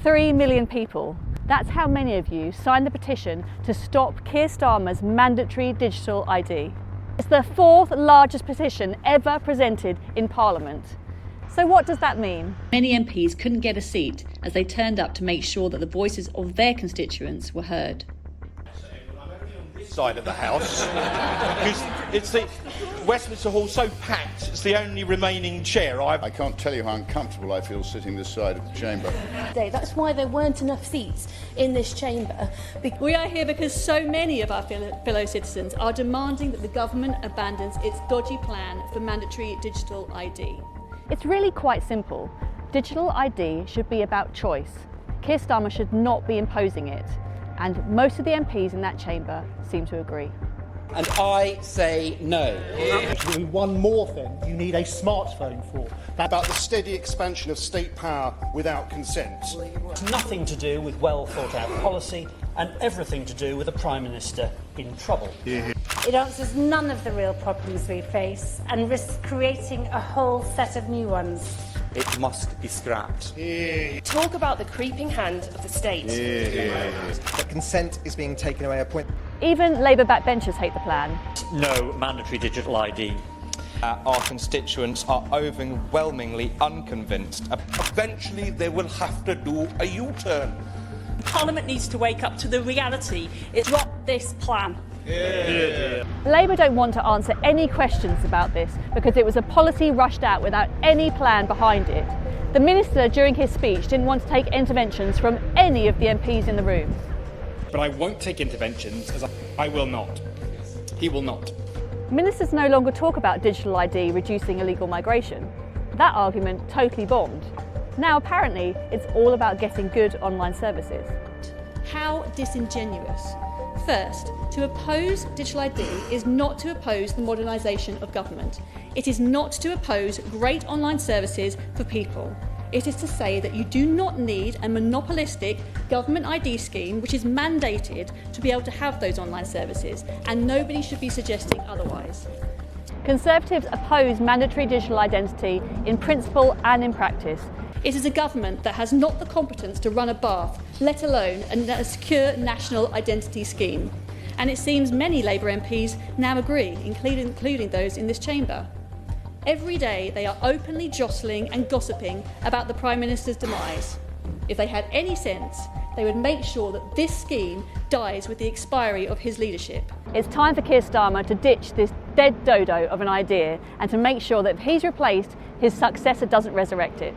3 million people. That's how many of you signed the petition to stop Keir Starmer's mandatory digital ID. It's the 4th largest petition ever presented in Parliament. So what does that mean? Many MPs couldn't get a seat as they turned up to make sure that the voices of their constituents were heard. Side of the House, because it's the Westminster Hall so packed, it's the only remaining chair. I can't tell you how uncomfortable I feel sitting this side of the chamber. That's why there weren't enough seats in this chamber. We are here because so many of our fellow citizens are demanding that the government abandons its dodgy plan for mandatory digital ID. It's really quite simple. Digital ID should be about choice. Keir Starmer should not be imposing it. And most of the MPs in that chamber seem to agree. And I say no. Actually, one more thing you need a smartphone for. About the steady expansion of state power without consent. It's nothing to do with well thought out policy and everything to do with a Prime Minister in trouble. It answers none of the real problems we face and risks creating a whole set of new ones. It must be scrapped. Talk about the creeping hand of the state. That consent is being taken away at point. Even Labour backbenchers hate the plan. No mandatory digital ID. Our constituents are overwhelmingly unconvinced. Eventually they will have to do a U-turn. Parliament needs to wake up to the reality. It's not this plan. Labour don't want to answer any questions about this because it was a policy rushed out without any plan behind it. The Minister, during his speech, didn't want to take interventions from any of the MPs in the room. But I won't take interventions, as I will not. He will not. Ministers no longer talk about digital ID reducing illegal migration. That argument totally bombed. Now apparently it's all about getting good online services. How disingenuous. First, to oppose digital ID is not to oppose the modernisation of government. It is not to oppose great online services for people. It is to say that you do not need a monopolistic government ID scheme which is mandated to be able to have those online services, and nobody should be suggesting otherwise. Conservatives oppose mandatory digital identity in principle and in practice. It is a government that has not the competence to run a bath, let alone a secure national identity scheme. And it seems many Labour MPs now agree, including those in this chamber. Every day they are openly jostling and gossiping about the Prime Minister's demise. If they had any sense, they would make sure that this scheme dies with the expiry of his leadership. It's time for Keir Starmer to ditch this dead dodo of an idea and to make sure that if he's replaced, his successor doesn't resurrect it.